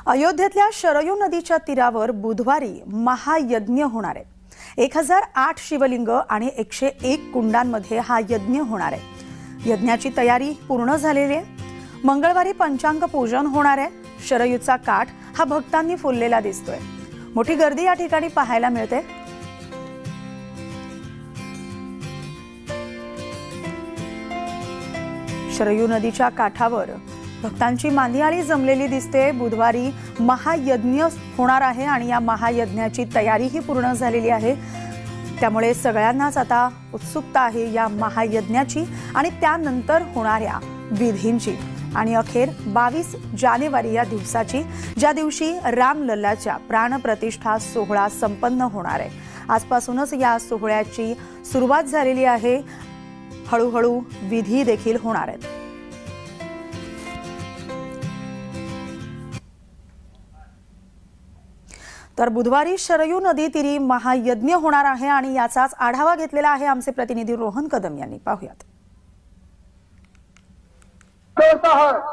अयोध्येतल्या शरयू नदीच्या तीरावर बुधवारी महायज्ञ होणार आहे। 1008 शिवलिंग आणि 101 कुंडांमध्ये हा यज्ञ होणार आहे। यज्ञाची तयारी पूर्ण झालेली आहे। मंगळवारी पंचांग पूजन होणार आहे। शरयूचा काठ हा भक्तांनी फुललेला दिसतोय। मोठी गर्दी या ठिकाणी पाहायला मिळते। शरयू नदीच्या काठावर भक्तांची मांदियाळी जमलेली दिसते। बुधवारी महायज्ञ होणार आहे आणि या महायज्ञाची तयारीही पूर्ण झालेली आहे। त्यामुळे सगळ्यांनाच आता उत्सुकता आहे या महायज्ञाची आणि त्यानंतर होणाऱ्या विधींची। आणि अखेर 22 जानेवारी या दिवसाची, ज्या दिवशी रामलल्लाच्या प्राणप्रतिष्ठा सोहळा संपन्न होणार आहे। आजपासूनच या सोहळ्याची सुरुवात झालेली आहे। हळूहळू विधी देखील होणार आहेत। तर बुधवारी शरयू नदी तीरी महायज्ञ होणार आहे आणि याचाच आढावा घेतलेला आहे आमचे प्रतिनिधी रोहन कदम यांनी। पाहूयात।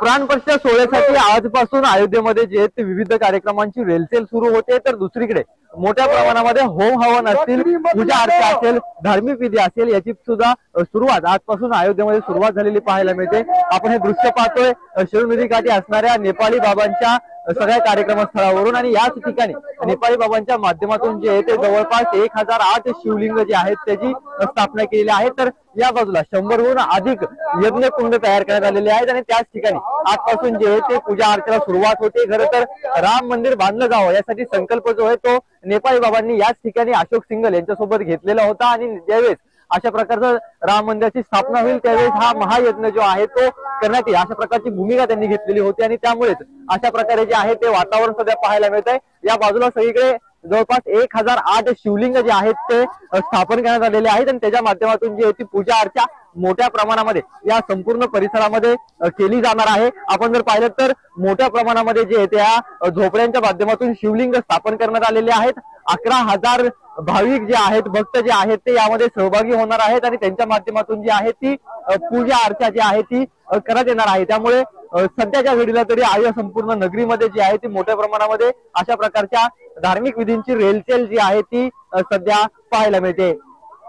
प्राणप्रतिष्ठा सोहळ्यासाठी आजपासून अयोध्येमध्ये जे ते विविध कार्यक्रमांची रेलचेल सुरू होते, तर दुसरीकडे मोठ्या प्रमाणामध्ये होम हवन असतील, पूजा अर्चा असेल, धार्मिक विधी असेल, याची सुद्धा सुरुवात आजपासून अयोध्येमध्ये सुरुवात झालेली पाहायला मिळते। आपण हे दृश्य पाहतोय शरयू नदीकाठी असणाऱ्या नेपाळी बाबांच्या सगळ्या कार्यक्रमस्थळावरून आणि याच ठिकाणी नेपाळी बाबांच्या माध्यमातून जे ते जवळपास 1008 शिवलिंग जे आहेत त्याची स्थापना केलेली आहे। तर या बाजूला 100हून अधिक यज्ञकुंड तयार करण्यात आलेले आहेत आणि त्याच ठिकाणी आजपासून जे ते पूजा अर्चेला सुरुवात होते। खरं तर राम मंदिर बांधलं जावं यासाठी संकल्प जो आहे तो नेपाळी बाबांनी याच ठिकाणी अशोक सिंघल यांच्यासोबत घेतलेला होता आणि ज्यावेळेस अशा प्रकारचं राम मंदिराची स्थापना होईल त्यावेळेस हा महायज्ञ जो आहे तो करण्यात येईल अशा प्रकारची भूमिका त्यांनी घेतलेली होती आणि त्यामुळेच अशा प्रकारे जे आहे ते वातावरण सध्या पाहायला मिळत आहे। या बाजूला सगळीकडे जवळपास 1008 शिवलिंग जे आहेत ते स्थापन करण्यात आलेले आहेत आणि त्याच्या माध्यमातून जी ती पूजा अर्चा मोठ्या प्रमाणामध्ये या संपूर्ण परिसरामध्ये केली जाणार आहे। आपण जर पाहिलं तर मोठ्या प्रमाणामध्ये जे त्या झोपड्यांच्या माध्यमातून शिवलिंग स्थापन करण्यात आलेले आहेत। 11,000 भाविक जे आहेत, भक्त जे आहेत ते यामध्ये सहभागी होणार आहेत आणि त्यांच्या माध्यमातून जी आहे ती पूजा अर्चा जी आहे ती करण्यात येणार आहे। त्यामुळे सध्याच्या घडीला तरी या संपूर्ण नगरीमध्ये जी आहे ती मोठ्या प्रमाणामध्ये अशा प्रकारच्या धार्मिक विधींची रेलचेल जी आहे ती सध्या पाहायला मिळते।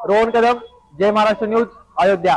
रोहन कदम, जय महाराष्ट्र न्यूज, अयोध्या।